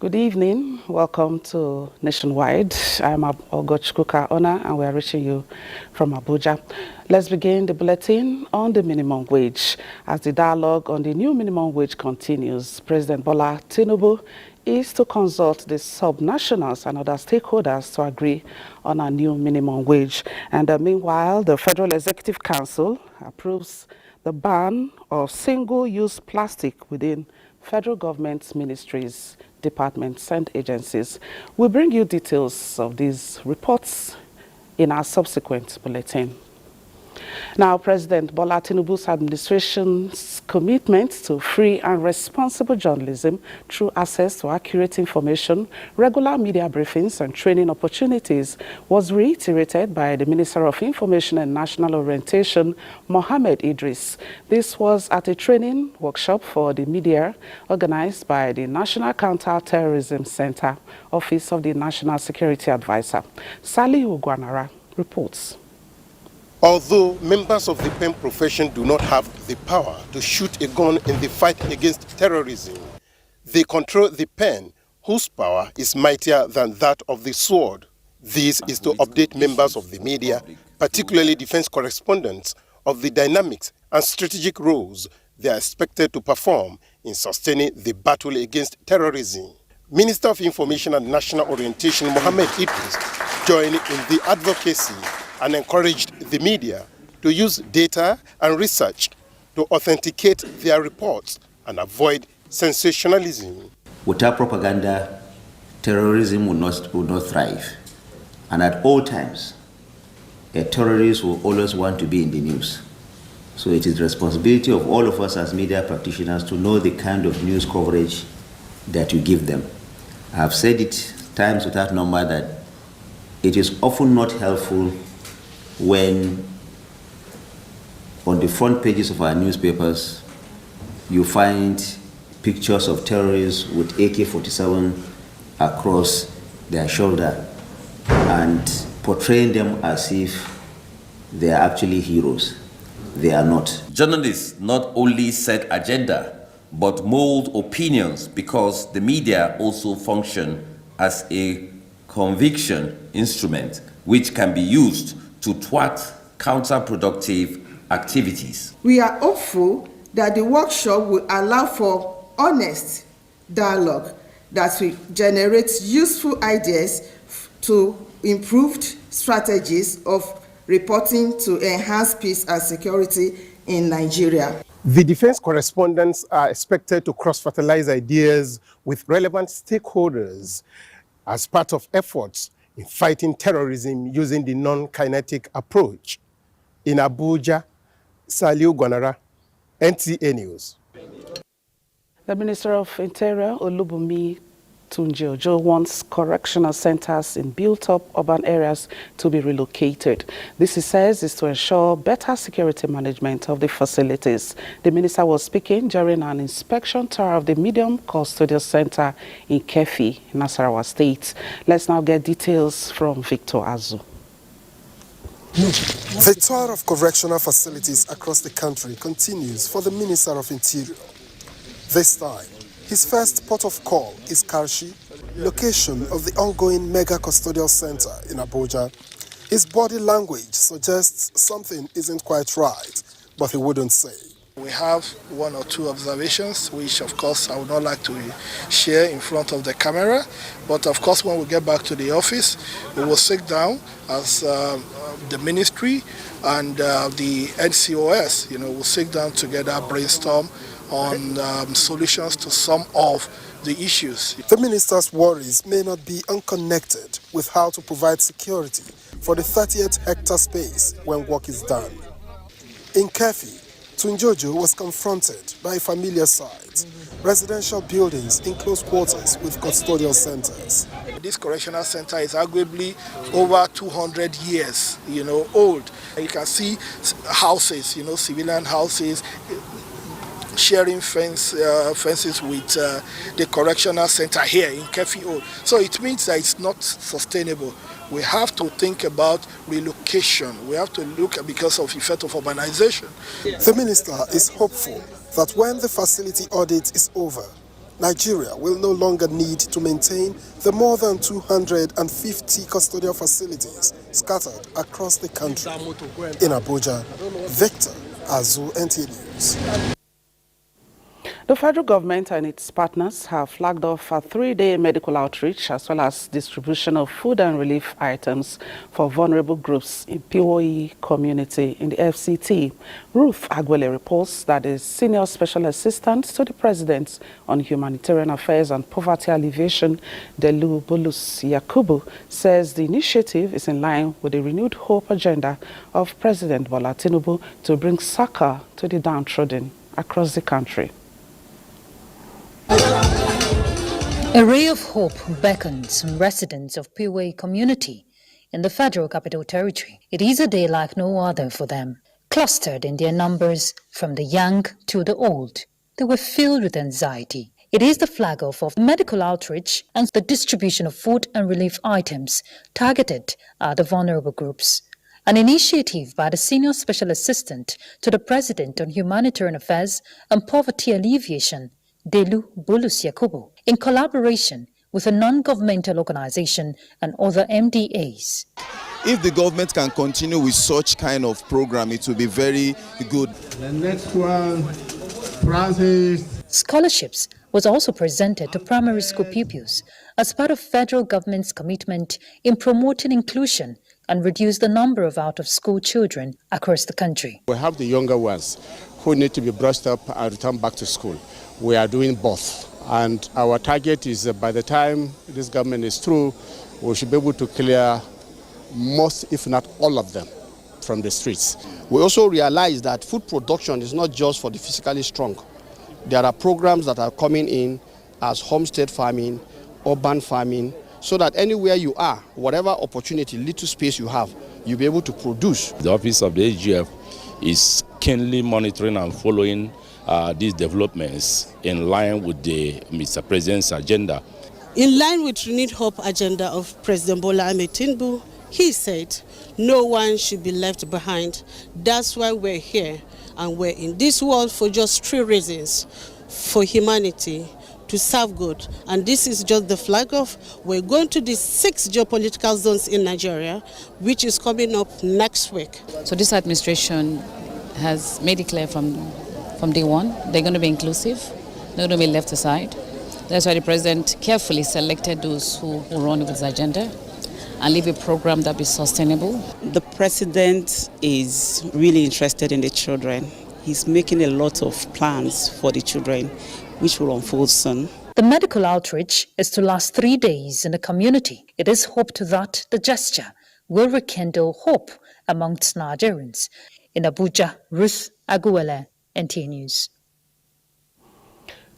Good evening. Welcome to Nationwide. I'm Ogochkuka Ona and we are reaching you from Abuja. Let's begin the bulletin on the minimum wage. As the dialogue on the new minimum wage continues, President Bola Tinubu is to consult the subnationals and other stakeholders to agree on a new minimum wage. And meanwhile, the Federal Executive Council approves the ban of single-use plastic within federal government ministries, departments and agencies. We'll bring you details of these reports in our subsequent bulletin. Now, President Bola Tinubu's administration's commitment to free and responsible journalism through access to accurate information, regular media briefings and training opportunities was reiterated by the Minister of Information and National Orientation, Mohammed Idris. This was at a training workshop for the media organized by the National Counter-Terrorism Center, Office of the National Security Advisor. Salihu Gwanara reports. Although members of the pen profession do not have the power to shoot a gun in the fight against terrorism, they control the pen, whose power is mightier than that of the sword. This is to update members of the media, particularly defense correspondents, of the dynamics and strategic roles they are expected to perform in sustaining the battle against terrorism. Minister of Information and National Orientation Mohammed Idris joined in the advocacy and encouraged the media to use data and research to authenticate their reports and avoid sensationalism. Without propaganda, terrorism would not thrive. And at all times, a terrorist will always want to be in the news. So it is the responsibility of all of us as media practitioners to know the kind of news coverage that you give them. I have said it times without number that it is often not helpful when on the front pages of our newspapers you find pictures of terrorists with AK-47 across their shoulder and portraying them as if they are actually heroes. They are not. Journalists not only set agenda but mold opinions, because the media also function as a conviction instrument which can be used to thwart counterproductive activities. We are hopeful that the workshop will allow for honest dialogue that will generate useful ideas to improved strategies of reporting to enhance peace and security in Nigeria. The defense correspondents are expected to cross-fertilize ideas with relevant stakeholders as part of efforts in fighting terrorism using the non-kinetic approach. In Abuja, Salihu Gwanara, NTA News. The Minister of Interior, Olubunmi Tunji-Ojo, wants correctional centers in built-up urban areas to be relocated. This, he says, is to ensure better security management of the facilities. The minister was speaking during an inspection tour of the Medium Custodial Center in Kefi, Nasarawa State. Let's now get details from Victor Azu. The tour of correctional facilities across the country continues for the Minister of Interior. This time, his first port of call is Karshi, location of the ongoing Mega Custodial Center in Abuja. His body language suggests something isn't quite right, but he wouldn't say. We have one or two observations, which of course I would not like to share in front of the camera. But of course, when we get back to the office, we will sit down as the ministry and the NCOS, we'll sit down together, brainstorm on solutions to some of the issues. The minister's worries may not be unconnected with how to provide security for the 30th hectare space when work is done. In Kefi, Tunji-Ojo was confronted by a familiar sight: residential buildings in close quarters with custodial centers. This correctional center is arguably over 200 years, old. You can see houses, civilian houses, sharing fences with the correctional center here in Kefi. So it means that it's not sustainable. We have to think about relocation. We have to look at because of effect of urbanization. The minister is hopeful that when the facility audit is over, Nigeria will no longer need to maintain the more than 250 custodial facilities scattered across the country. In Abuja, Victor Azu, NTA News. The federal government and its partners have flagged off a 3-day medical outreach as well as distribution of food and relief items for vulnerable groups in POE community in the FCT. Ruth Agwele reports that the Senior Special Assistant to the President on Humanitarian Affairs and Poverty Alleviation, Delu Bulus Yakubu, says the initiative is in line with the renewed hope agenda of President Bola Tinubu to bring succor to the downtrodden across the country. A ray of hope beckons from residents of POA community in the Federal Capital Territory. It is a day like no other for them. Clustered in their numbers, from the young to the old, they were filled with anxiety. It is the flag-off of medical outreach and the distribution of food and relief items targeted at the vulnerable groups. An initiative by the Senior Special Assistant to the President on Humanitarian Affairs and Poverty Alleviation, Delu Bulus Yakubu, in collaboration with a non-governmental organization and other MDAs. If the government can continue with such kind of program, it will be very good. The next one, Francis. Scholarships was also presented to primary school pupils as part of federal government's commitment in promoting inclusion and reduce the number of out-of-school children across the country. We have the younger ones who need to be brushed up and return back to school. We are doing both. And our target is that by the time this government is through, we should be able to clear most, if not all of them, from the streets. We also realize that food production is not just for the physically strong. There are programs that are coming in as homestead farming, urban farming, so that anywhere you are, whatever opportunity, little space you have, you'll be able to produce. The office of the AGF is keenly monitoring and following these developments in line with the Mr. President's agenda. In line with renewed hope agenda of President Bola Tinubu, he said no one should be left behind. That's why we're here, and we're in this world for just 3 reasons: for humanity, to serve good, and this is just the flag off. We're going to the 6 geopolitical zones in Nigeria, which is coming up next week. So this administration has made it clear from day one, they're going to be inclusive, they're going to be left aside. That's why the president carefully selected those who run with his agenda and leave a program that be sustainable. The president is really interested in the children. He's making a lot of plans for the children, which will unfold soon. The medical outreach is to last 3 days in the community. It is hoped that the gesture will rekindle hope amongst Nigerians. In Abuja, Ruth Agwele, NTA News.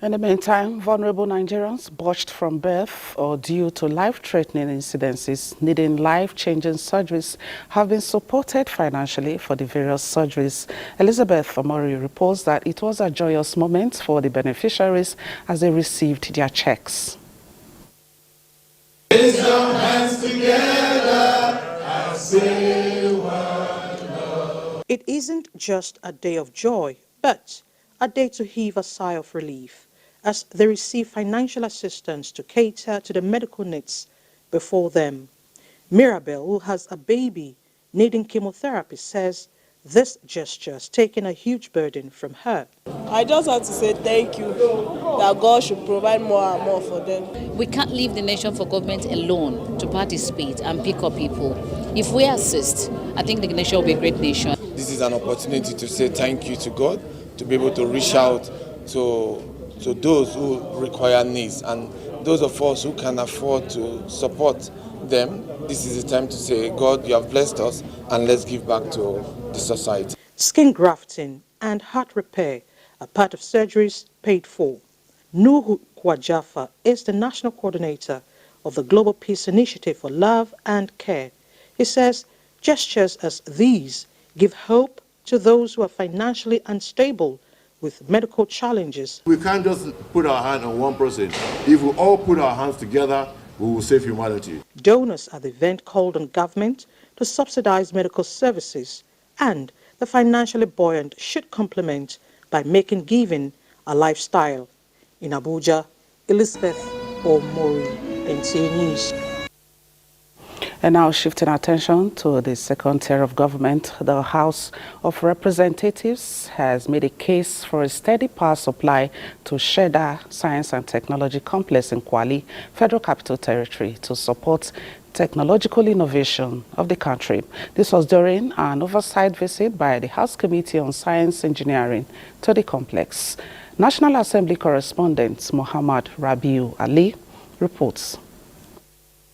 In the meantime, vulnerable Nigerians botched from birth or due to life-threatening incidences needing life-changing surgeries have been supported financially for the various surgeries. Elizabeth Omori reports that it was a joyous moment for the beneficiaries as they received their checks. Raise your hands together and say one love. It isn't just a day of joy, but a day to heave a sigh of relief as they receive financial assistance to cater to the medical needs before them. Mirabel, who has a baby needing chemotherapy, says this gesture has taken a huge burden from her. I just want to say thank you, that God should provide more and more for them. We can't leave the nation for government alone to participate and pick up people. If we assist, I think the nation will be a great nation. This is an opportunity to say thank you to God, to be able to reach out to those who require needs, and those of us who can afford to support them. This is the time to say, God, you have blessed us, and let's give back to the society. Skin grafting and heart repair are part of surgeries paid for. Nuhu Kwajafa is the national coordinator of the Global Peace Initiative for Love and Care. He says gestures as these give hope to those who are financially unstable with medical challenges. We can't just put our hand on one person. If we all put our hands together, we will save humanity. Donors at the event called on government to subsidize medical services, and the financially buoyant should complement by making giving a lifestyle. In Abuja, Elizabeth Omori, NTA News. And now shifting our attention to the second tier of government, the House of Representatives has made a case for a steady power supply to Sheda Science and Technology Complex in Kwali, Federal Capital Territory, to support technological innovation of the country. This was during an oversight visit by the House Committee on Science Engineering to the complex. National Assembly correspondent Muhammad Rabiu Ali reports.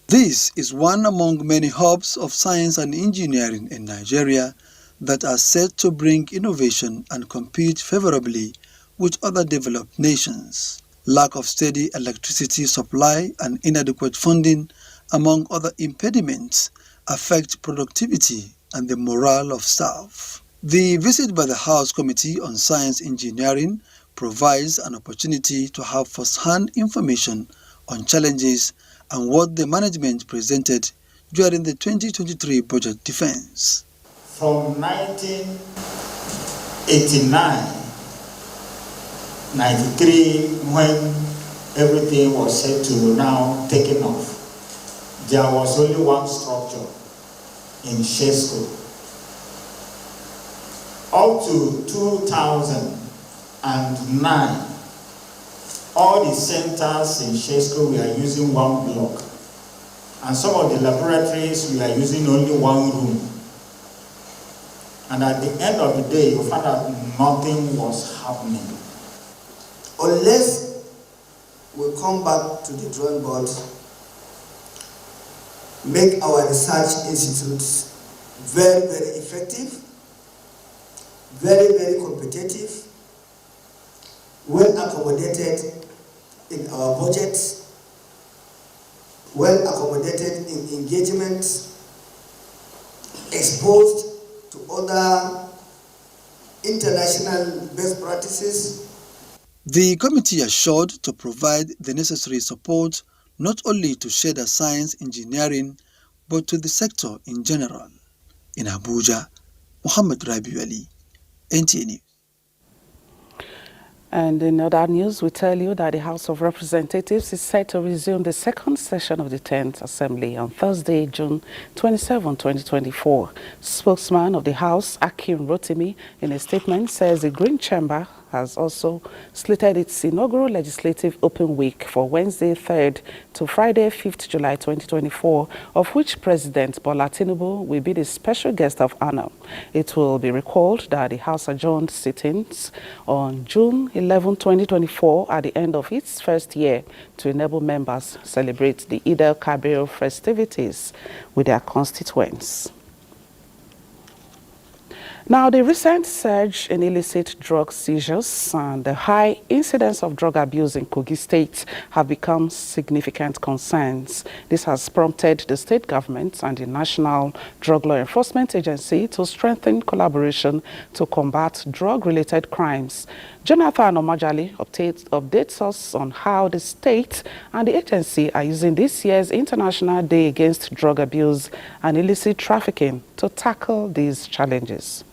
This is one among many hubs of science and engineering in Nigeria that are set to bring innovation and compete favorably with other developed nations. Lack of steady electricity supply and inadequate funding, among other impediments, affect productivity and the morale of staff. The visit by the House Committee on Science Engineering provides an opportunity to have first-hand information on challenges and what the management presented during the 2023 budget defense. From 1989, 93, when everything was set to now taking off, there was only one structure in Shesco. Up to 2009, all the centers in Shesco, we are using one block. And some of the laboratories, we are using only one room. And at the end of the day, you find out nothing was happening. Unless we come back to the drawing board, make our research institutes very, very effective, very, very competitive, well accommodated in our budget, well accommodated in engagement, exposed to other international best practices. The committee assured to provide the necessary support not only to Sheda Science Engineering, but to the sector in general. In Abuja, Muhammad Rabiu Ali, NTA News. And in other news, we tell you that the House of Representatives is set to resume the second session of the 10th Assembly on Thursday, June 27, 2024. Spokesman of the House, Akim Rotimi, in a statement says the Green Chamber has also slated its inaugural legislative open week for Wednesday 3rd to Friday 5th July 2024, of which President Bola Tinubu will be the special guest of honor. It will be recalled that the House adjourned sittings on June 11, 2024 at the end of its first year to enable members celebrate the Eid al-Kabir festivities with their constituents. Now, the recent surge in illicit drug seizures and the high incidence of drug abuse in Kogi State have become significant concerns. This has prompted the state government and the National Drug Law Enforcement Agency to strengthen collaboration to combat drug-related crimes. Jonathan Omajali updates us on how the state and the agency are using this year's International Day Against Drug Abuse and Illicit Trafficking to tackle these challenges.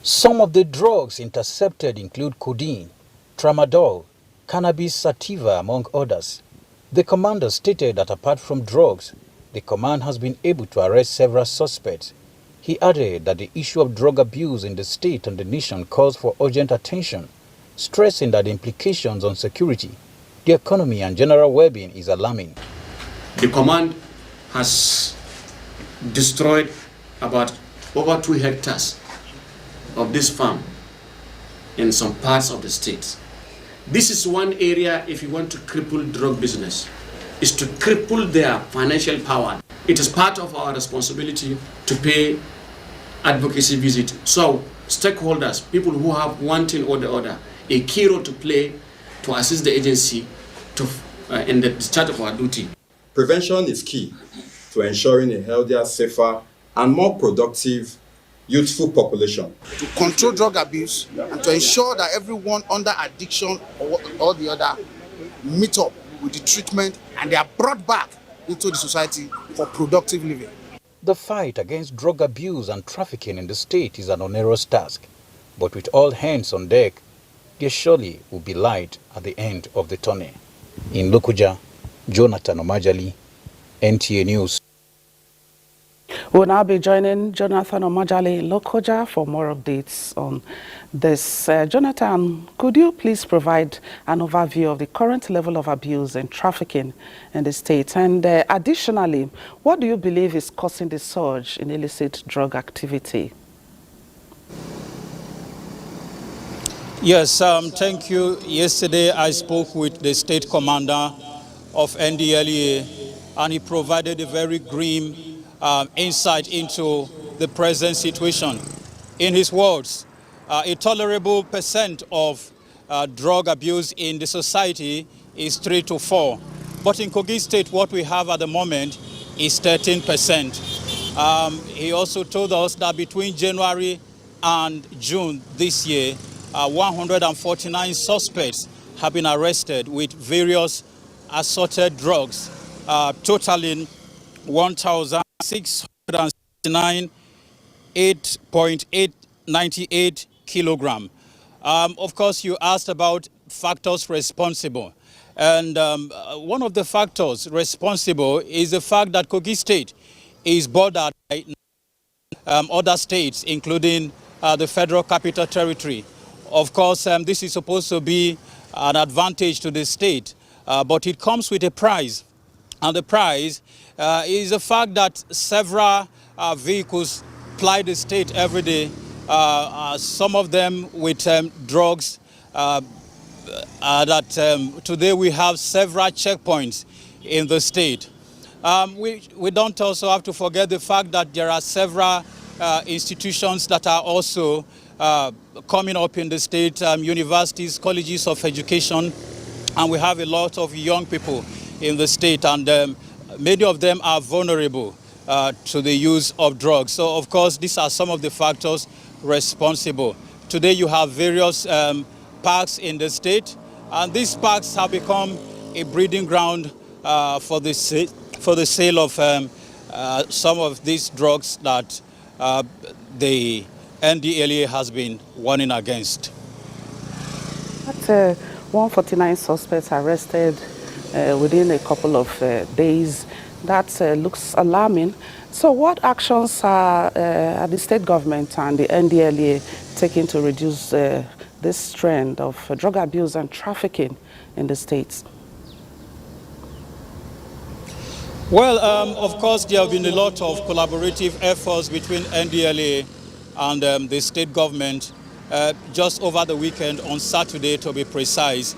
Some of the drugs intercepted include codeine, tramadol, cannabis sativa, among others. The commander stated that apart from drugs, the command has been able to arrest several suspects. He added that the issue of drug abuse in the state and the nation calls for urgent attention, stressing that the implications on security, the economy and general well-being is alarming. The command has destroyed about over 2 hectares of this farm in some parts of the state. This is one area, if you want to cripple drug business, is to cripple their financial power. It is part of our responsibility to pay advocacy visit. So stakeholders, people who have one thing or the other, a key role to play to assist the agency in the discharge of our duty. Prevention is key to ensuring a healthier, safer, and more productive youthful population. To control drug abuse and to ensure that everyone under addiction or the other meet up with the treatment and they are brought back into the society for productive living. The fight against drug abuse and trafficking in the state is an onerous task, but with all hands on deck, there surely will be light at the end of the tunnel. In Lokoja, Jonathan Omajali, NTA News. We'll now be joining Jonathan Omajali in Lokoja for more updates on this. Jonathan, could you please provide an overview of the current level of abuse and trafficking in the state? And additionally, what do you believe is causing the surge in illicit drug activity? Yes, thank you. Yesterday I spoke with the state commander of NDLEA, and he provided a very grim insight into the present situation. In his words, a tolerable percent of drug abuse in the society is 3 to 4. But in Kogi State, what we have at the moment is 13%. He also told us that between January and June this year, 149 suspects have been arrested with various assorted drugs, totaling 1,669 8.898 kilogram. Of course, you asked about factors responsible. And one of the factors responsible is the fact that Kogi State is bordered by other states, including the Federal Capital Territory. Of course, this is supposed to be an advantage to the state, but it comes with a price. And the price is the fact that several vehicles ply the state every day, some of them with drugs, that today we have several checkpoints in the state. We don't also have to forget the fact that there are several institutions that are also coming up in the state, universities, colleges of education, and we have a lot of young people in the state, and many of them are vulnerable to the use of drugs. So, of course, these are some of the factors responsible. Today you have various parks in the state, and these parks have become a breeding ground for the sale of some of these drugs that the NDLEA has been warning against. 149 suspects arrested within a couple of days. That looks alarming. So what actions are the state government and the NDLEA taking to reduce this trend of drug abuse and trafficking in the states? Well, of course, there have been a lot of collaborative efforts between NDLEA and the state government. Just over the weekend, on Saturday to be precise,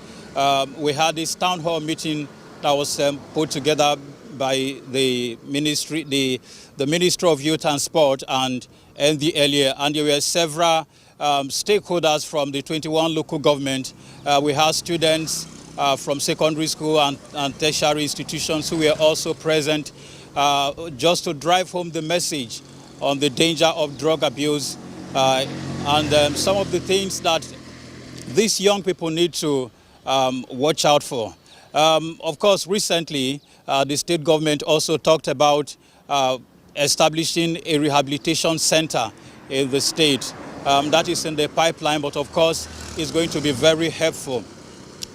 we had this town hall meeting that was put together by the Ministry of Youth and Sport and NDLEA, and there were several stakeholders from the 21 local government. We had students from secondary school and tertiary institutions who were also present just to drive home the message on the danger of drug abuse and some of the things that these young people need to watch out for. Of course, recently, the state government also talked about establishing a rehabilitation center in the state. That is in the pipeline, but of course, it's going to be very helpful.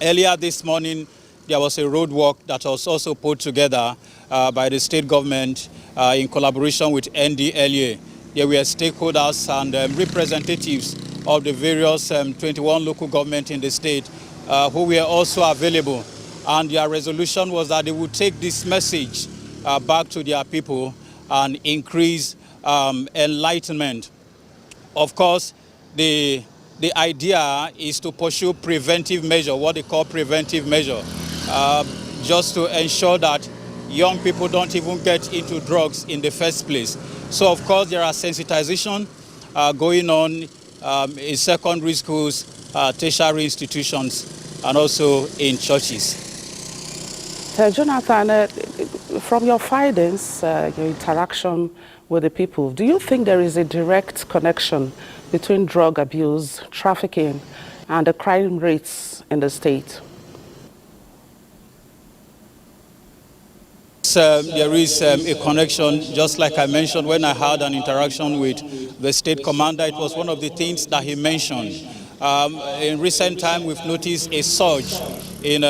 Earlier this morning, there was a roadwork that was also put together by the state government in collaboration with NDLEA. There were stakeholders and representatives of the various 21 local governments in the state who were also available. And their resolution was that they would take this message back to their people and increase enlightenment. Of course, the idea is to pursue preventive measure, what they call preventive measure, just to ensure that young people don't even get into drugs in the first place. So, of course, there are sensitization going on in secondary schools, tertiary institutions, and also in churches. Jonathan, from your findings, your interaction with the people, do you think there is a direct connection between drug abuse, trafficking, and the crime rates in the state? There is a connection, just like I mentioned when I had an interaction with the state commander. It was one of the things that he mentioned. In recent time, we've noticed a surge in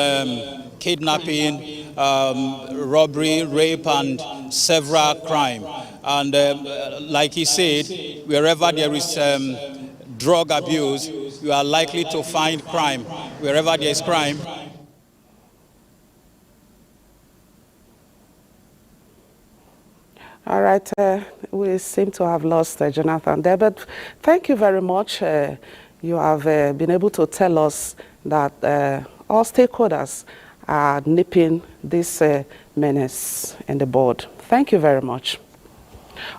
kidnapping, robbery, rape, and several crime. And like he said, wherever there is drug abuse, you are likely to find crime. Wherever there is crime. All right, we seem to have lost Jonathan there, but thank you very much. You have been able to tell us that all stakeholders are nipping this menace in the bud. Thank you very much.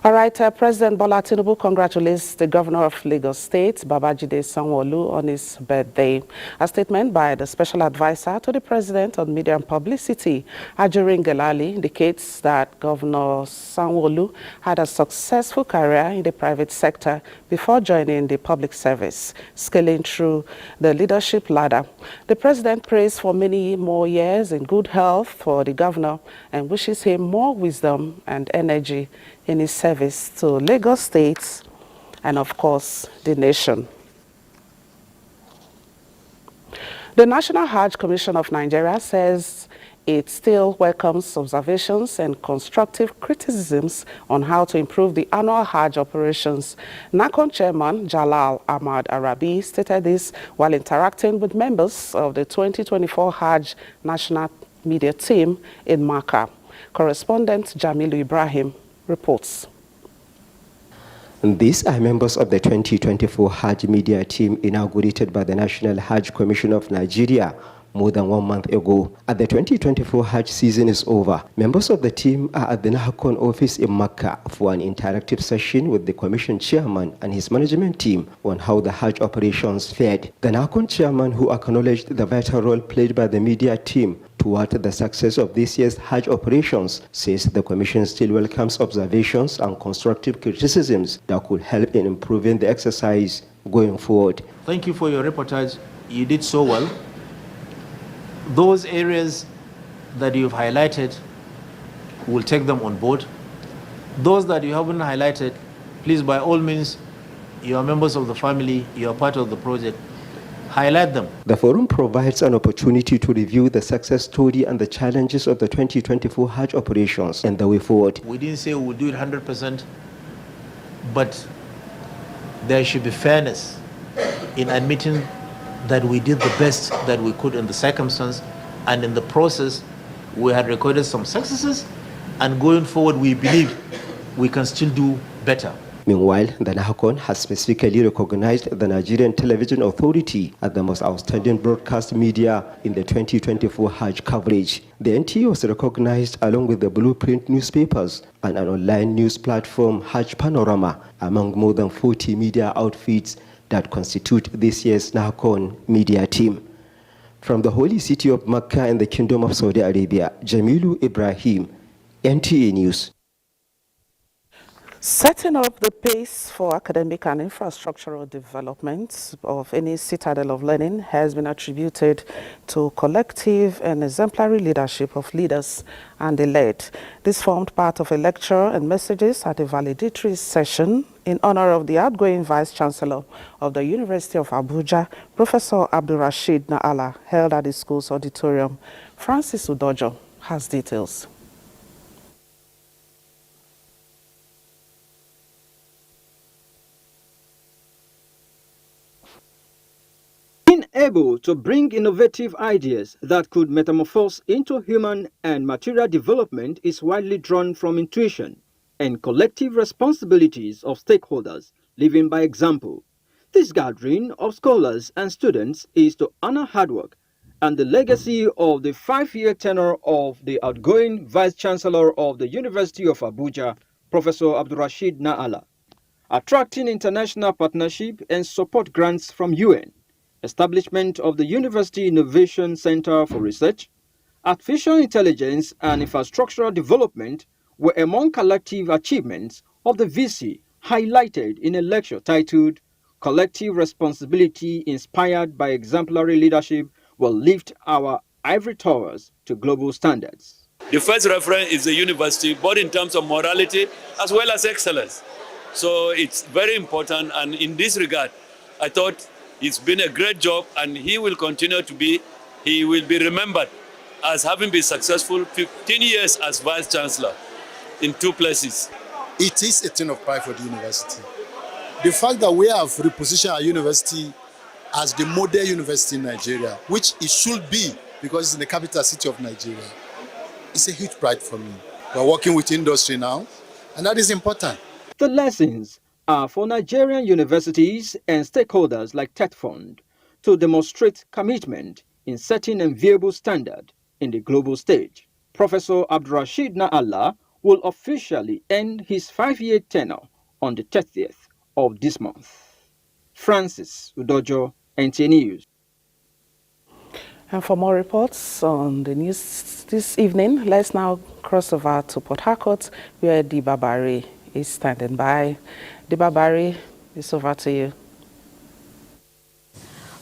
All right, President Bola Tinubu congratulates the governor of Lagos State, Babajide Sanwo-Olu, on his birthday. A statement by the special advisor to the president on media and publicity, Ajurin Gelali, indicates that Governor Sanwo-Olu had a successful career in the private sector before joining the public service, scaling through the leadership ladder. The president prays for many more years in good health for the governor and wishes him more wisdom and energy in his service to Lagos State and, of course, the nation. The National Hajj Commission of Nigeria says it still welcomes observations and constructive criticisms on how to improve the annual Hajj operations. NACON chairman Jalal Ahmad Arabi stated this while interacting with members of the 2024 Hajj National Media Team in Makkah. Correspondent Jamilu Ibrahim reports. These are members of the 2024 Hajj Media Team inaugurated by the National Hajj Commission of Nigeria more than 1 month ago. As the 2024 Hajj season is over, members of the team are at the NACON office in Makkah for an interactive session with the Commission chairman and his management team on how the Hajj operations fared. The NACON chairman, who acknowledged the vital role played by the media team toward the success of this year's Hajj operations, says the Commission still welcomes observations and constructive criticisms that could help in improving the exercise going forward. Thank you for your reportage. You did so well. Those areas that you've highlighted, we'll take them on board. Those that you haven't highlighted, please, by all means, you are members of the family, you are part of the project, highlight them. The forum provides an opportunity to review the success story and the challenges of the 2024 Hajj operations and the way forward. We didn't say we'll do it 100%, but there should be fairness in admitting that we did the best that we could in the circumstance, and in the process we had recorded some successes, and going forward we believe we can still do better. Meanwhile, the NACON has specifically recognized the Nigerian Television Authority as the most outstanding broadcast media in the 2024 Hajj coverage. The NTA was recognized along with the Blueprint newspapers and an online news platform, Hajj Panorama, among more than 40 media outfits that constitute this year's NACON media team. From the holy city of Mecca and the Kingdom of Saudi Arabia, Jamilu Ibrahim, NTA News. Setting up the pace for academic and infrastructural development of any citadel of learning has been attributed to collective and exemplary leadership of leaders and the led. This formed part of a lecture and messages at a valedictory session in honor of the outgoing Vice Chancellor of the University of Abuja, Professor Abdurrashid Naala, held at the school's auditorium. Francis Udojo has details. Being able to bring innovative ideas that could metamorphose into human and material development is widely drawn from intuition and collective responsibilities of stakeholders living by example. This gathering of scholars and students is to honor hard work and the legacy of the 5-year tenure of the outgoing Vice Chancellor of the University of Abuja, Professor Abdurrashid Naala, attracting international partnership and support grants from UN, establishment of the University Innovation Center for Research, Artificial Intelligence and Infrastructural Development were among collective achievements of the VC highlighted in a lecture titled Collective Responsibility Inspired by Exemplary Leadership Will Lift Our Ivory Towers to Global Standards. The first reference is the university, both in terms of morality as well as excellence. So it's very important, and in this regard, I thought It's been a great job, and he will continue to be. He will be remembered as having been successful 15 years as Vice Chancellor in 2 places. It is a thing of pride for the university. The fact that we have repositioned our university as the model university in Nigeria, which it should be because it's in the capital city of Nigeria, it's a huge pride for me. We're working with industry now, and that is important. The lessons are for Nigerian universities and stakeholders like TED Fund to demonstrate commitment in setting a viable standard in the global stage. Professor Abdurrashid Na'Allah will officially end his 5-year tenure on the 30th of this month. Francis Udojo, NTA News. And for more reports on the news this evening, let's now cross over to Port Harcourt, where Diba Barry is standing by. Diba Barry, it's over to you.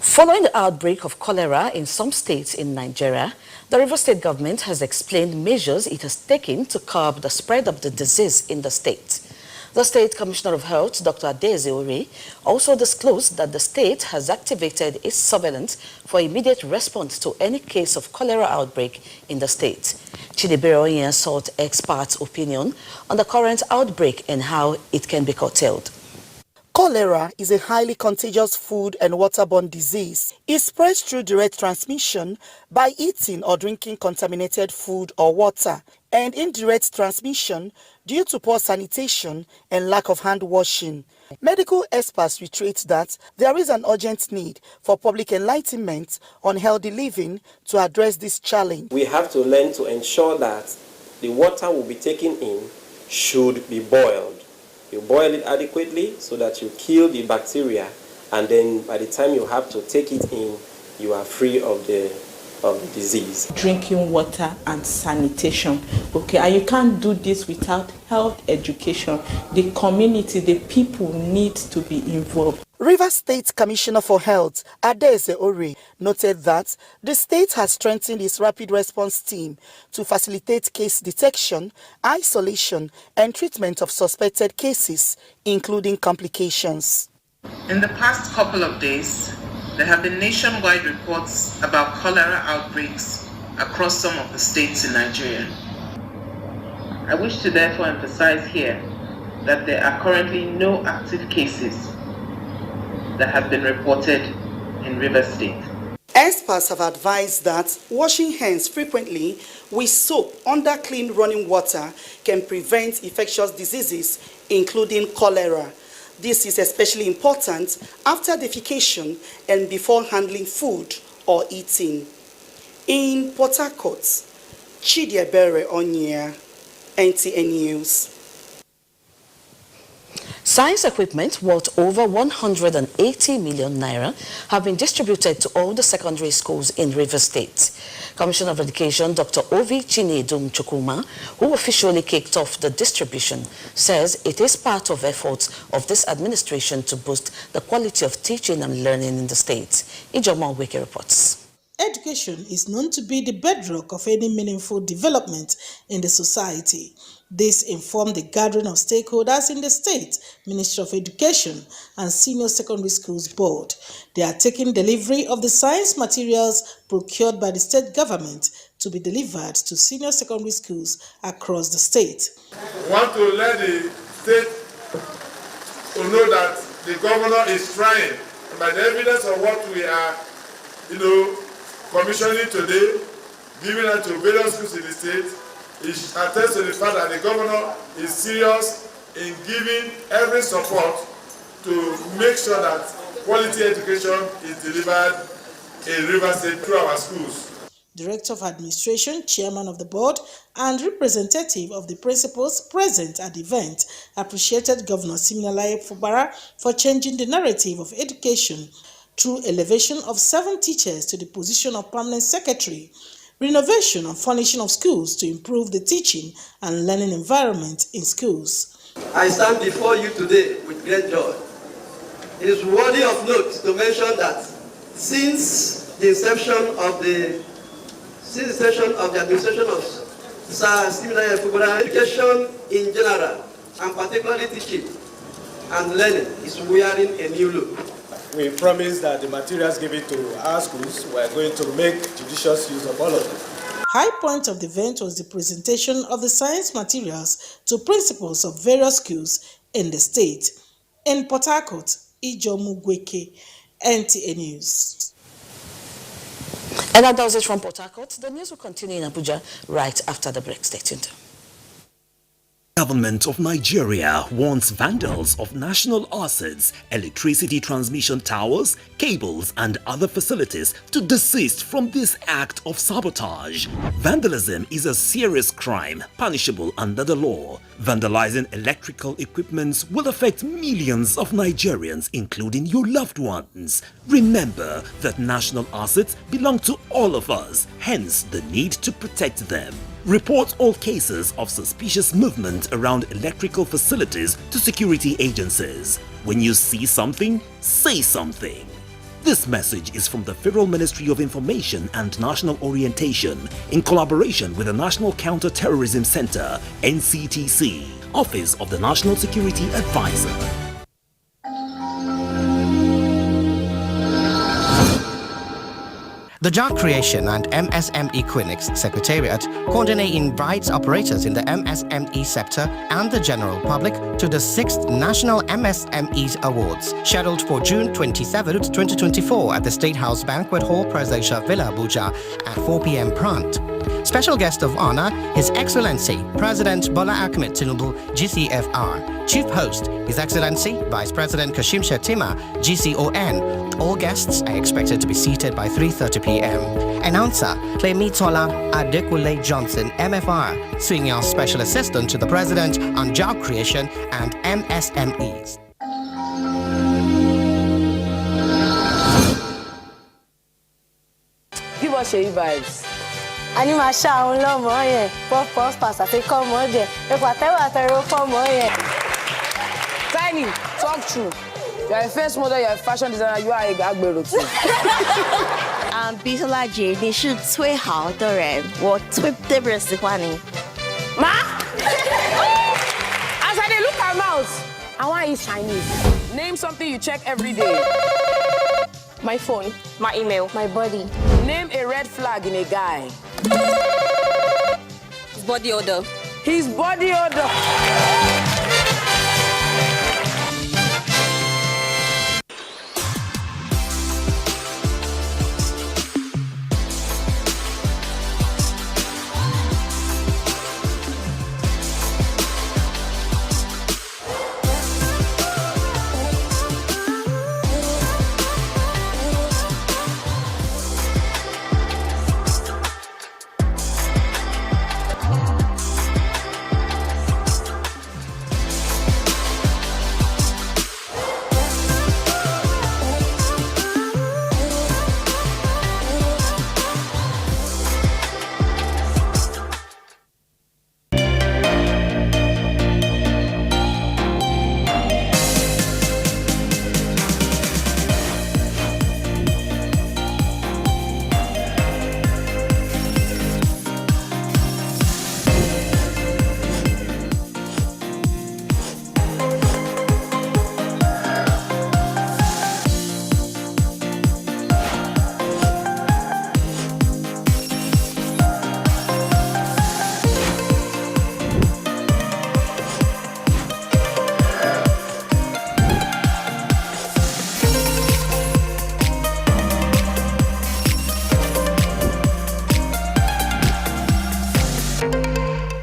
Following the outbreak of cholera in some states in Nigeria, the Rivers State government has explained measures it has taken to curb the spread of the disease in the state. The State Commissioner of Health, Dr. Adeze Ore, also disclosed that the state has activated its surveillance for immediate response to any case of cholera outbreak in the state. Chidebere Onye sought experts' opinion on the current outbreak and how it can be curtailed. Cholera is a highly contagious food and waterborne disease. It spreads through direct transmission by eating or drinking contaminated food or water, and indirect transmission due to poor sanitation and lack of hand washing. Medical experts reiterate that there is an urgent need for public enlightenment on healthy living to address this challenge. We have to learn to ensure that the water will be taken in should be boiled. You boil it adequately so that you kill the bacteria, and then by the time you have to take it in, you are free of the disease. Drinking water and sanitation. Okay, and you can't do this without health education. The community, the people need to be involved. Rivers State Commissioner for Health, Adeze Ore, noted that the state has strengthened its rapid response team to facilitate case detection, isolation, and treatment of suspected cases, including complications. In the past couple of days, there have been nationwide reports about cholera outbreaks across some of the states in Nigeria. I wish to therefore emphasize here that there are currently no active cases that have been reported in Rivers State. Experts have advised that washing hands frequently with soap under clean running water can prevent infectious diseases, including cholera. This is especially important after defecation and before handling food or eating. In Port Harcourt, Chidebere Onye, NTA News. Science equipment worth over 180 million naira have been distributed to all the secondary schools in Rivers State. Commissioner of Education Dr. Ovi Chinedum Chukwuma, who officially kicked off the distribution, says it is part of efforts of this administration to boost the quality of teaching and learning in the state. Ijoma Wiki reports. Education is known to be the bedrock of any meaningful development in the society. This informed the gathering of stakeholders in the State Ministry of Education and Senior Secondary Schools Board. They are taking delivery of the science materials procured by the state government to be delivered to senior secondary schools across the state. We want to let the state to know that the governor is trying. By the evidence of what we are, commissioning today, giving it to various schools in the state, it attests to the fact that the governor is serious in giving every support to make sure that quality education is delivered in Rivers State through our schools. Director of Administration, Chairman of the Board, and representative of the principals present at the event appreciated Governor Siminalayi Fubara for changing the narrative of education through elevation of 7 teachers to the position of permanent secretary, renovation and furnishing of schools to improve the teaching and learning environment in schools. I stand before you today with great joy. It is worthy of note to mention that since the inception of the administration of Sir Siminalayi Fubara, education in general, and particularly teaching and learning, is wearing a new look. we promise that the materials given to our schools, we are going to make judicious use of all of them. High point of the event was the presentation of the science materials to principals of various schools in the state. In Port Harcourt, Ijomu Gweke, NTA News. And that does it from Port Harcourt. The news will continue in Abuja right after the break. Stay tuned. Government of Nigeria warns vandals of national assets, electricity transmission towers, cables and other facilities to desist from this act of sabotage. Vandalism is a serious crime punishable under the law. Vandalizing electrical equipments will affect millions of Nigerians, including your loved ones. Remember that national assets belong to all of us, hence the need to protect them. Report all cases of suspicious movement around electrical facilities to security agencies. When you see something, say something. This message is from the Federal Ministry of Information and National Orientation in collaboration with the National Counter-Terrorism Center, NCTC, Office of the National Security Advisor. The Job Creation and MSME Clinics Secretariat coordinate invites operators in the MSME sector and the general public to the 6th National MSMEs Awards, scheduled for June 27, 2024 at the State House Banquet Hall, Presidential Villa, Abuja at 4 p.m. prompt. Special guest of honor, His Excellency President Bola Ahmed Tinubu, GCFR. Chief host, His Excellency Vice President Kashim Shettima, GCON. All guests are expected to be seated by 3:30 p.m. Announcer, Clemitola Adekule Johnson, MFR, Senior Special Assistant to the President on Job Creation and MSMEs. Give us your vibes. Anima sha lo mo yen, pop pass afi come mo de. E patewa tero for mo yen. Tiny, talk true. You are a first model, you are a fashion designer, you are a gagbero too. 比特拉姐你是最好的人，我最特别喜欢你。Ma? As I dey look her mouth, I want to eat Chinese. Name something you check every day. My phone, my email, my body. Name a red flag in a guy. His body odor. His body odor.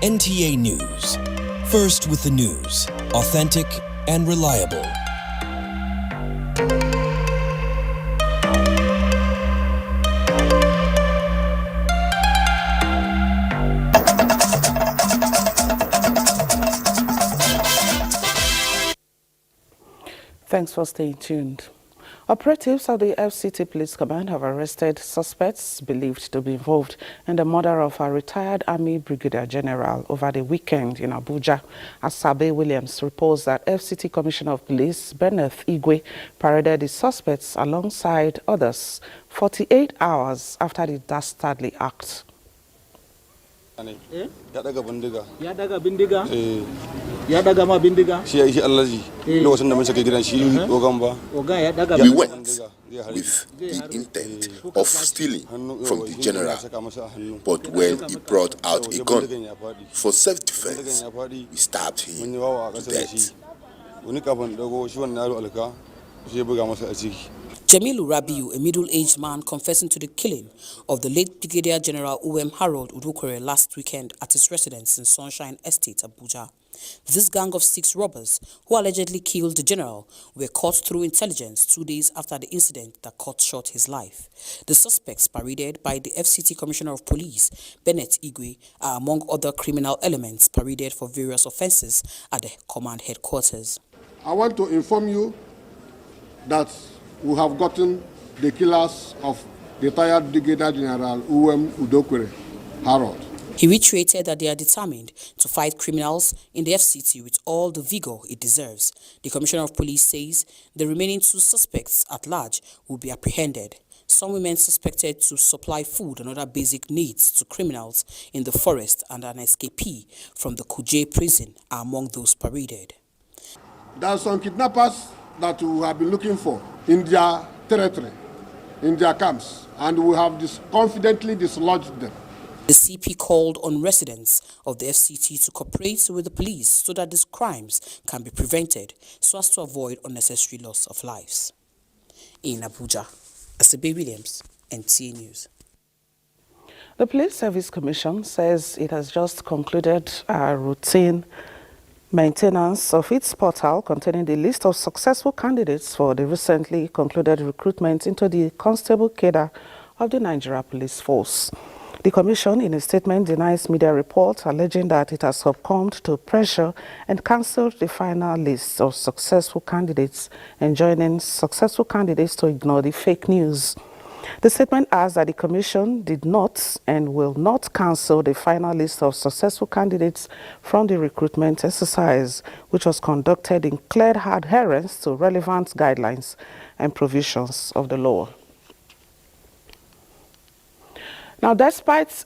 NTA News. First with the news, authentic and reliable. Thanks for staying tuned. Operatives of the FCT Police Command have arrested suspects believed to be involved in the murder of a retired Army Brigadier General over the weekend in Abuja. Asabe Williams reports that FCT Commissioner of Police Berneth Igwe paraded the suspects alongside others 48 hours after the dastardly act. Ya daga bindiga? Ya daga ma bindiga? Shi Allaji. We went with the intent of stealing from the general, but when he brought out a gun for self-defense, we stabbed him to death. Jamilu Rabiu, a middle-aged man confessing to the killing of the late Brigadier General Harold Udukore last weekend at his residence in Sunshine Estate, Abuja. This gang of 6 robbers, who allegedly killed the general, were caught through intelligence 2 days after the incident that cut short his life. The suspects, paraded by the FCT Commissioner of Police, Bennett Igwe, are among other criminal elements paraded for various offences at the command headquarters. I want to inform you that we have gotten the killers of retired Brigadier General Udukore Harold. He reiterated that they are determined to fight criminals in the FCT with all the vigor it deserves. The Commissioner of Police says the remaining 2 suspects at large will be apprehended. Some women suspected to supply food and other basic needs to criminals in the forest and an escapee from the Kuje prison are among those paraded. There are some kidnappers that we have been looking for in their territory, in their camps, and we have confidently dislodged them. The CP called on residents of the FCT to cooperate with the police so that these crimes can be prevented so as to avoid unnecessary loss of lives. In Abuja, Asebe Williams, NTA News. The Police Service Commission says it has just concluded a routine maintenance of its portal containing the list of successful candidates for the recently concluded recruitment into the constable cadre of the Nigeria Police Force. The Commission, in a statement, denies media reports alleging that it has succumbed to pressure and cancelled the final list of successful candidates, enjoining successful candidates to ignore the fake news. The statement adds that the Commission did not and will not cancel the final list of successful candidates from the recruitment exercise, which was conducted in clear adherence to relevant guidelines and provisions of the law. Now, despite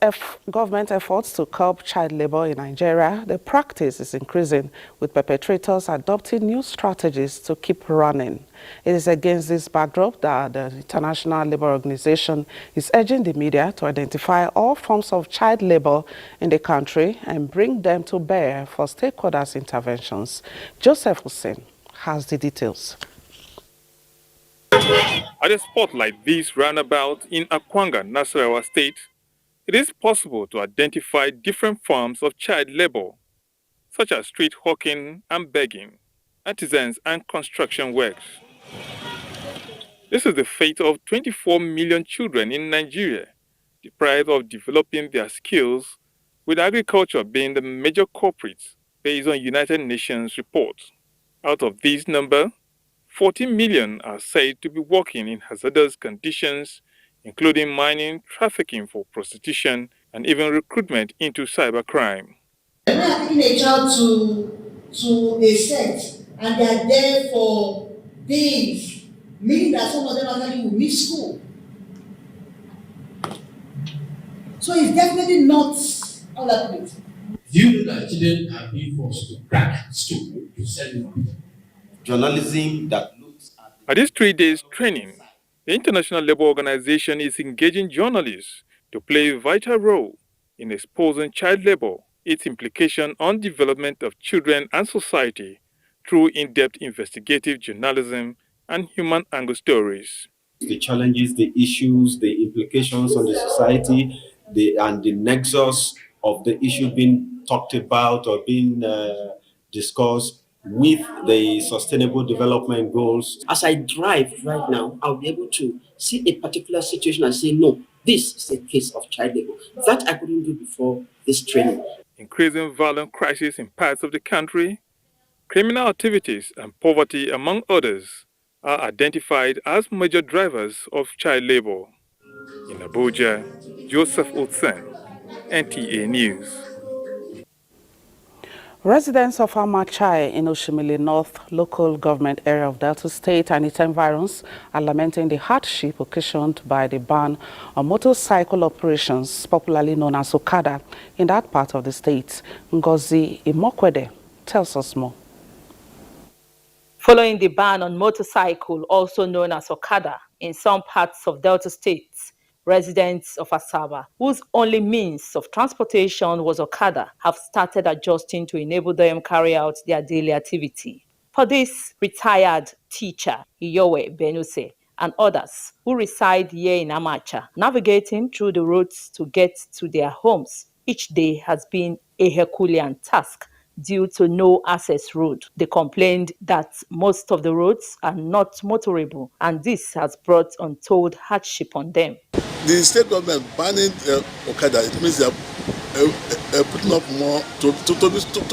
government efforts to curb child labor in Nigeria, the practice is increasing, with perpetrators adopting new strategies to keep running. It is against this backdrop that the International Labour Organization is urging the media to identify all forms of child labor in the country and bring them to bear for stakeholders' interventions. Joseph Hussein has the details. At a spot like this roundabout in Akwanga, Nasarawa State, it is possible to identify different forms of child labor, such as street hawking and begging, artisans and construction works. This is the fate of 24 million children in Nigeria, deprived of developing their skills, with agriculture being the major culprit based on United Nations reports. Out of this number, 40 million are said to be working in hazardous conditions, including mining, trafficking for prostitution, and even recruitment into cybercrime. When you are taking a child to a set and they are there for days, meaning that some of them actually will miss school. So it's definitely not all that good. Do you know that children are being forced to crack school to sell money? Journalism that looks at this 3 days training, the International Labour Organization is engaging journalists to play a vital role in exposing child labor, its implication on development of children and society through in-depth investigative journalism and human angle stories. The challenges, the issues, the implications on the society, and the nexus of the issue being talked about or being discussed with the Sustainable Development Goals. As I drive right now, I'll be able to see a particular situation and say, no, this is a case of child labor. That I couldn't do before this training. Increasing violent crises in parts of the country, criminal activities and poverty, among others, are identified as major drivers of child labor. In Abuja, Joseph Otsen, NTA News. Residents of Amachai in Oshimili North local government area of Delta State and its environs are lamenting the hardship occasioned by the ban on motorcycle operations, popularly known as Okada, in that part of the state. Ngozi Imokwede tells us more. Following the ban on motorcycle, also known as Okada, in some parts of Delta states, residents of Asaba, whose only means of transportation was Okada, have started adjusting to enable them carry out their daily activity. For this, retired teacher Iyowe Benuse and others who reside here in Amacha, navigating through the roads to get to their homes each day has been a Herculean task due to no access road. They complained that most of the roads are not motorable, and this has brought untold hardship on them. The state government banning Okada, it means they are putting up more to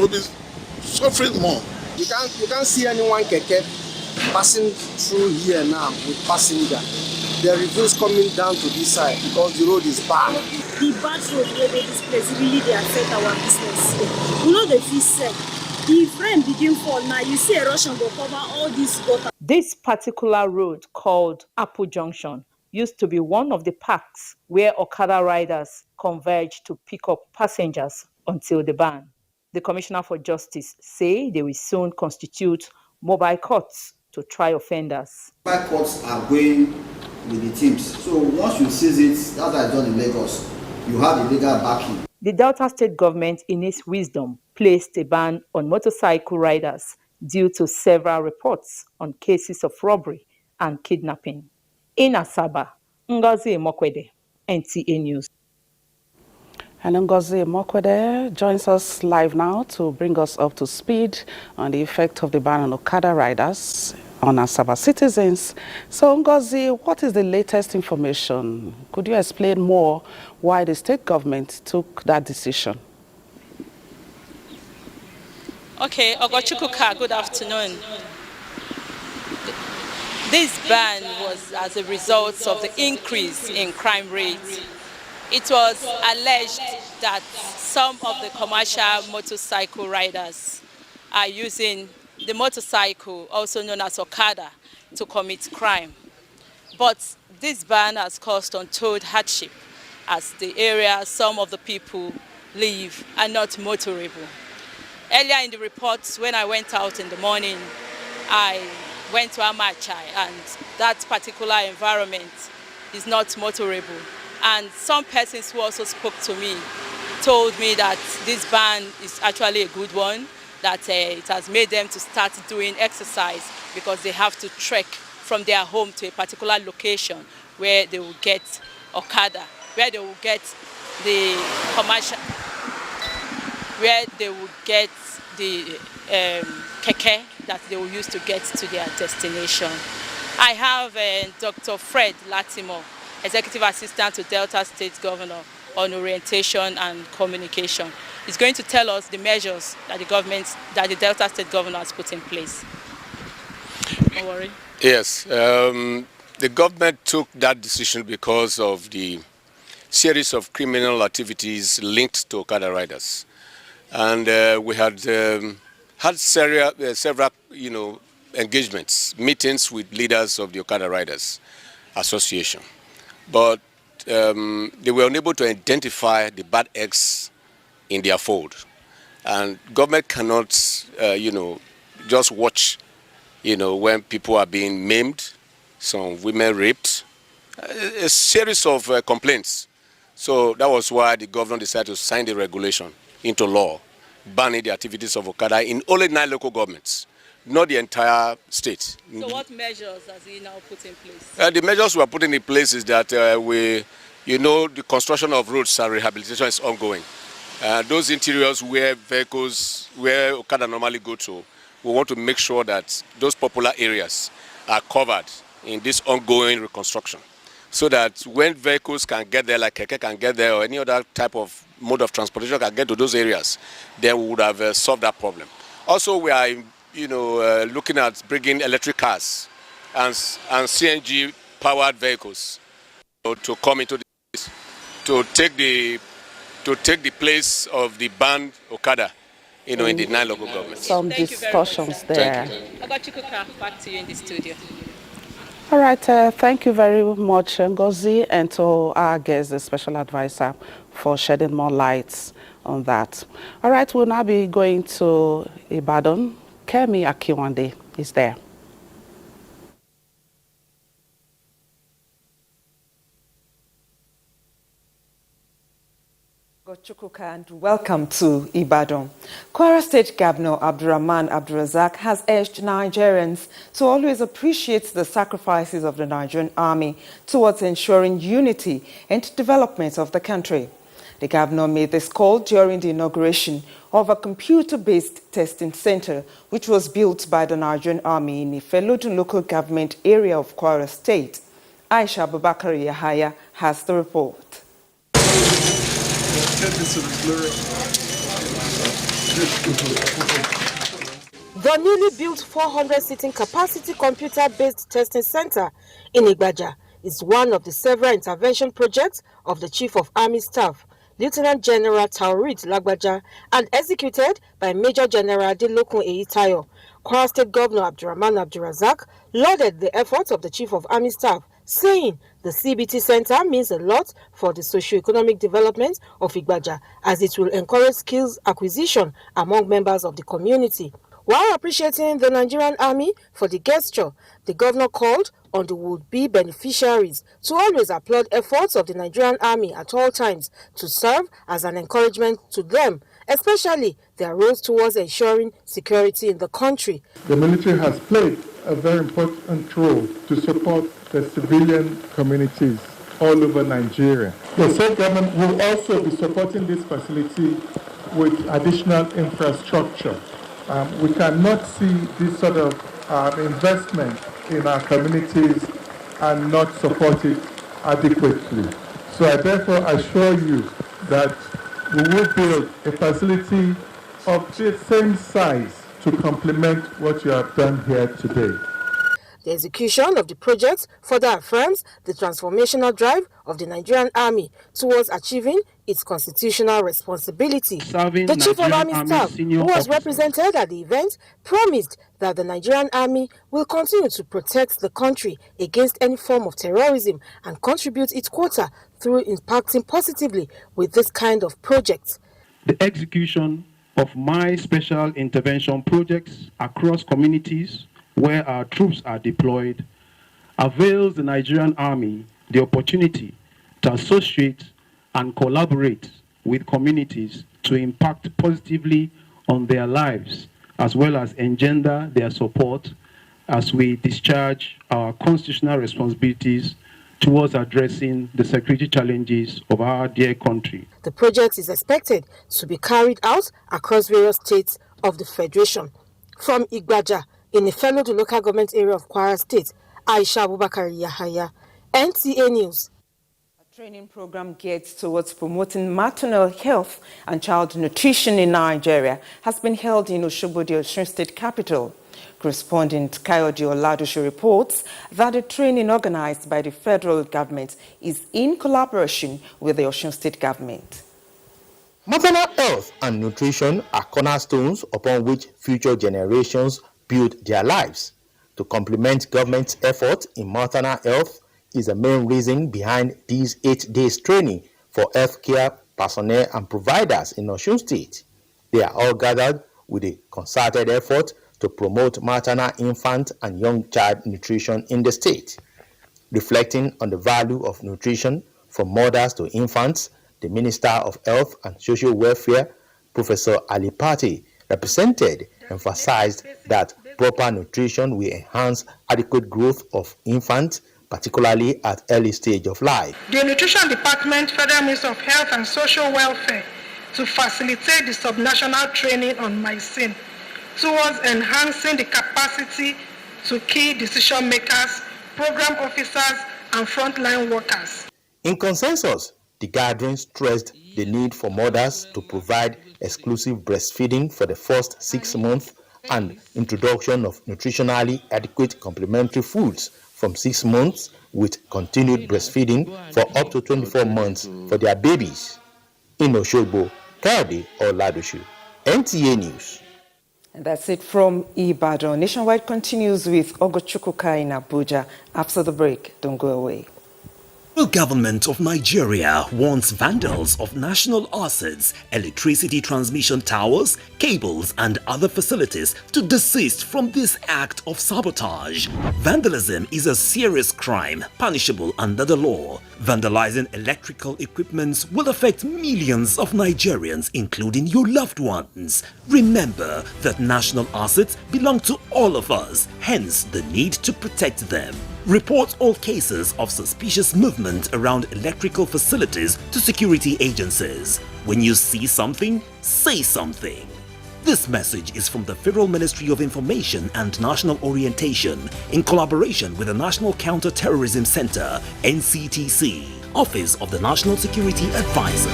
be suffering more. You can't see anyone keke passing through here now with passenger. There are reviews coming down to this side because the road is bad. The bad road where this place really they affect our business. You know the fish said, if rain begin fall now, you see erosion will cover all this gutter. This particular road called Apple Junction used to be one of the parks where Okada riders converge to pick up passengers until the ban. The Commissioner for Justice say they will soon constitute mobile courts to try offenders. Mobile courts are going with the teams. So once you seize it, that's what I done in Lagos. You have the legal backing. The Delta State government, in its wisdom, placed a ban on motorcycle riders due to several reports on cases of robbery and kidnapping. In Asaba, Ngozi Mokwede, NTA News. And Ngozi Mokwede joins us live now to bring us up to speed on the effect of the ban on Okada riders on Asaba citizens. So Ngozi, what is the latest information? Could you explain more why the state government took that decision? Okay, Ogochukuka, good afternoon. This ban was as a result of the increase in crime rates. It was alleged that some of the commercial motorcycle riders are using the motorcycle, also known as Okada, to commit crime. But this ban has caused untold hardship as the area some of the people live are not motorable. Earlier in the reports, when I went out in the morning, I went to Amacha, and that particular environment is not motorable. And some persons who also spoke to me told me that this ban is actually a good one, that it has made them to start doing exercise because they have to trek from their home to a particular location where they will get Okada, where they will get the commercial, where they will get the keke that they will use to get to their destination. I have Dr. Fred Latimo, Executive Assistant to Delta State Governor on Orientation and Communication. He's going to tell us the measures that the Delta State Governor has put in place. Don't worry. Yes, the government took that decision because of the series of criminal activities linked to Okada riders. And we had had several engagements, meetings with leaders of the Okada Riders Association. But they were unable to identify the bad eggs in their fold. And government cannot, just watch, when people are being maimed, some women raped, a series of complaints. So that was why the governor decided to sign the regulation into law, banning the activities of Okada in only 9 local governments, not the entire state. So what measures has he now put in place? The measures we are putting in place is that the construction of roads and rehabilitation is ongoing. Those interiors where Okada normally go to, we want to make sure that those popular areas are covered in this ongoing reconstruction, so that when vehicles can get there, like Keke can get there, or any other type of mode of transportation can get to those areas, then we would have solved that problem. Also, we are looking at bringing electric cars and CNG-powered vehicles to come into this, to take the place of the banned Okada, in the 9 local governments. Some discussions there. Back to you in the studio. All right, thank you very much, Ngozi, and to our guest, the special advisor, for shedding more lights on that. All right, we'll now be going to Ibadan. Kemi Akiwande. is there. And welcome to Ibadan. Kwara State Governor Abdurrahman Abdulrazak has urged Nigerians to always appreciate the sacrifices of the Nigerian Army towards ensuring unity and development of the country. The governor made this call during the inauguration of a computer-based testing center which was built by the Nigerian Army in Ifelodun local government area of Kwara State. Aisha Abubakar Yahaya has the report. The newly built 400-seating capacity computer-based testing center in Abuja is one of the several intervention projects of the Chief of Army Staff, Lieutenant General Taurid Lagbaja, and executed by Major General Adelokun Eyitayo. Kwara State Governor Abdurrahman Abdulrazak lauded the efforts of the Chief of Army Staff, saying the CBT Center means a lot for the socio-economic development of Abuja, as it will encourage skills acquisition among members of the community. While appreciating the Nigerian Army for the gesture, the governor called on the would-be beneficiaries to always applaud efforts of the Nigerian Army at all times to serve as an encouragement to them, especially their roles towards ensuring security in the country. The military has played a very important role to support the civilian communities all over Nigeria. The state government will also be supporting this facility with additional infrastructure. We cannot see this sort of investment in our communities and not support it adequately. So I therefore assure you that we will build a facility of the same size to complement what you have done here today. The execution of the project further affirms the transformational drive of the Nigerian Army towards achieving its constitutional responsibility. The Chief of Army Staff, who was represented at the event, promised that the Nigerian Army will continue to protect the country against any form of terrorism and contribute its quota through impacting positively with this kind of projects. The execution of my special intervention projects across communities where our troops are deployed avails the Nigerian Army the opportunity to associate and collaborate with communities to impact positively on their lives, as well as engender their support as we discharge our constitutional responsibilities towards addressing the security challenges of our dear country. The project is expected to be carried out across various states of the Federation. From Igbaja, in the local government area of Kwara State, Aisha Abubakar Yahaya, NTA News. A training program geared towards promoting maternal health and child nutrition in Nigeria has been held in Osogbo, the Osun State capital. Correspondent Kayode Oladosu reports that the training organized by the federal government is in collaboration with the Osun State government. Maternal health and nutrition are cornerstones upon which future generations build their lives. To complement government's efforts in maternal health is the main reason behind these 8 days training for healthcare personnel and providers in Osun State. They are all gathered with a concerted effort to promote maternal, infant, and young child nutrition in the state. Reflecting on the value of nutrition from mothers to infants, the Minister of Health and Social Welfare, Professor Ali Pate, represented, emphasized that proper nutrition will enhance adequate growth of infants, particularly at early stage of life. The Nutrition Department, Federal Ministry of Health and Social Welfare, to facilitate the subnational training on mycin towards enhancing the capacity to key decision makers, program officers, and frontline workers. In consensus, the gathering stressed the need for mothers to provide exclusive breastfeeding for the first 6 months and introduction of nutritionally adequate complementary foods from 6 months with continued breastfeeding for up to 24 months for their babies. In Osogbo, Kayode Oladosu, NTA News. And that's it from Ibadan. Nationwide continues with Ogochukwuka in Abuja. After the break, don't go away. The government of Nigeria warns vandals of national assets, electricity transmission towers, cables and other facilities to desist from this act of sabotage. Vandalism is a serious crime punishable under the law. Vandalizing electrical equipment will affect millions of Nigerians, including your loved ones. Remember that national assets belong to all of us, hence the need to protect them. Report all cases of suspicious movement around electrical facilities to security agencies. When you see something, say something. This message is from the Federal Ministry of Information and National Orientation in collaboration with the National Counter-Terrorism Center, NCTC, Office of the National Security Advisor.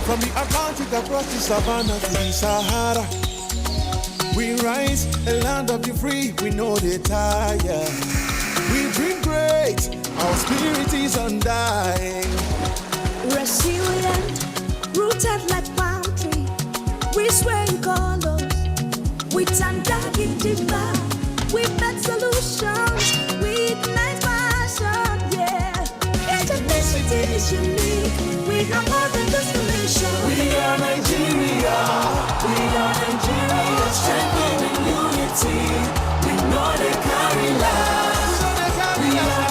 From the Atlantic across the savannah to the Sahara, we rise, a land of the free, we know they tire. We dream great, our spirit is undying. Resilient, rooted like palm tree, we sway in colors, with undying deeper. We make solutions, we make passion, yeah. Ethnicity is unique, we are more than just a nation. We are Nigeria, strengthened in unity. We know they carry lives. We are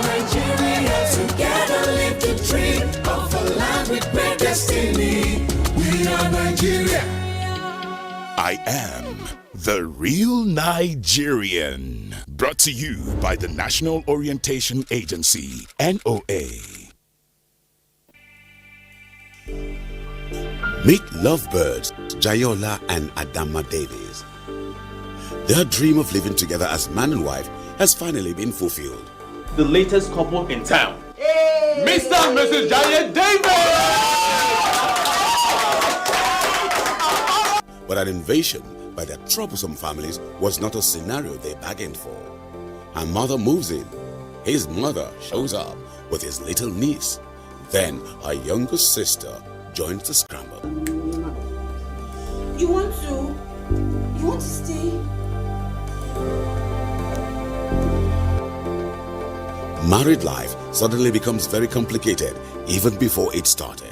Nigeria, together live the dream of a land with great destiny. We are Nigeria. I am the real Nigerian. Brought to you by the National Orientation Agency, NOA. Meet lovebirds Jayola and Adama Davies. Their dream of living together as man and wife has finally been fulfilled. The latest couple in town, Mr. and Mrs. Jaye Davies! But an invasion by their troublesome families was not a scenario they bargained for. Her mother moves in. His mother shows up with his little niece. Then her younger sister joins the scramble. You want to stay? Married life suddenly becomes very complicated even before it started.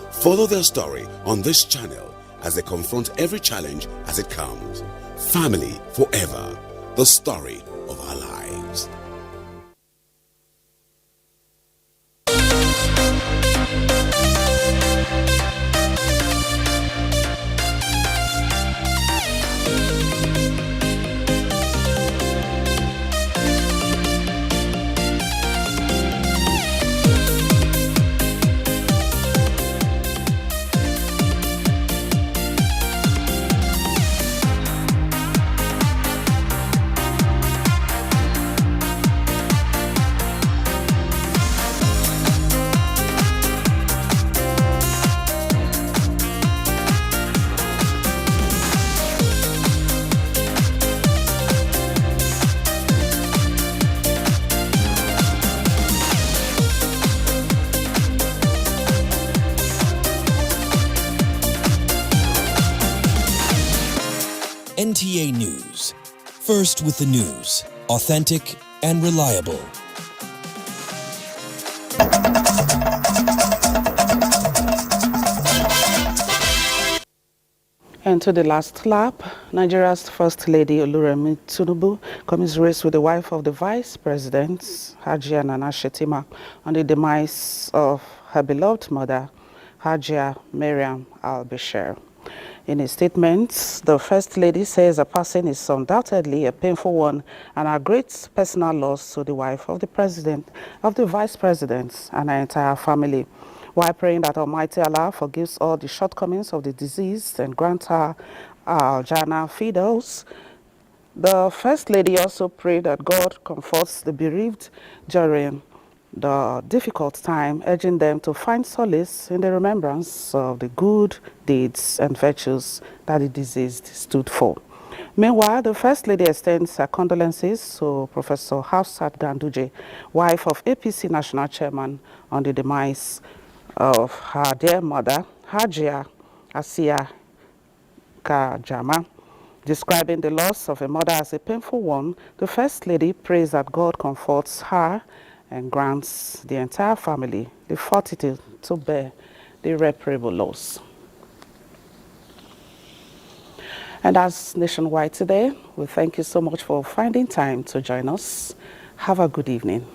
Follow their story on this channel as they confront every challenge as it comes. Family forever, the story of our lives. NTA News. First with the news, authentic and reliable. And to the last lap, Nigeria's First Lady Oluremi Tinubu commiserates with the wife of the Vice President, Hajj Nana Shetima, on the demise of her beloved mother, Hajia Mariam Al-Bashir. In a statement, the First Lady says the passing is undoubtedly a painful one and a great personal loss to the wife of the President, of the Vice President, and her entire family, while praying that Almighty Allah forgives all the shortcomings of the deceased and grant her Jannah Fidos. The First Lady also prayed that God comforts the bereaved during the difficult time, urging them to find solace in the remembrance of the good deeds and virtues that the deceased stood for. Meanwhile, the First Lady extends her condolences to Professor Hafsat Ganduje, wife of APC National Chairman, on the demise of her dear mother, Hajj Asiya Kajama. Describing the loss of a mother as a painful one, the First Lady prays that God comforts her and grants the entire family the fortitude to bear the irreparable loss. And that's Nationwide today. We thank you so much for finding time to join us. Have a good evening.